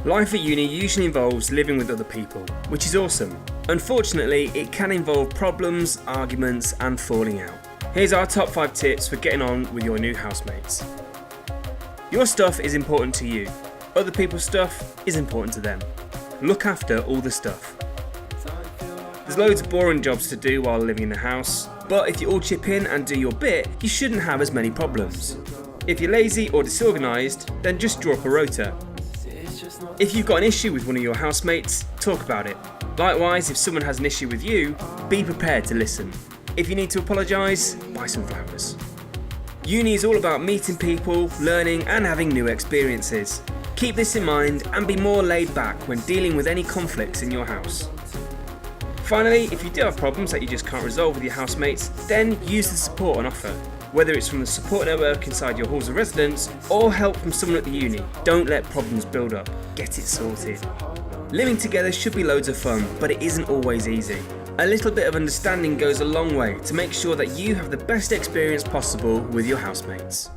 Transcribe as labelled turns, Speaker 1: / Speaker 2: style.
Speaker 1: Life at uni usually involves living with other people, which is awesome. Unfortunately, it can involve problems, arguments and falling out. Here's our top 5 tips for getting on with your new housemates. Your stuff is important to you. Other people's stuff is important to them. Look after all the stuff. There's loads of boring jobs to do while living in a house, but if you all chip in and do your bit, you shouldn't have as many problems. If you're lazy or disorganised, then just draw up a ROTA. If you've got an issue with one of your housemates, talk about it. Likewise, if someone has an issue with you, be prepared to listen. If you need to apologise, buy some flowers. Uni is all about meeting people, learning and having new experiences. Keep this in mind and be more laid back when dealing with any conflicts in your house. Finally, if you do have problems that you just can't resolve with your housemates, then use the support on offer. Whether it's from the support network inside your halls of residence or help from someone at the uni, don't let problems build up. Get it sorted. Living together should be loads of fun, but it isn't always easy. A little bit of understanding goes a long way to make sure that you have the best experience possible with your housemates.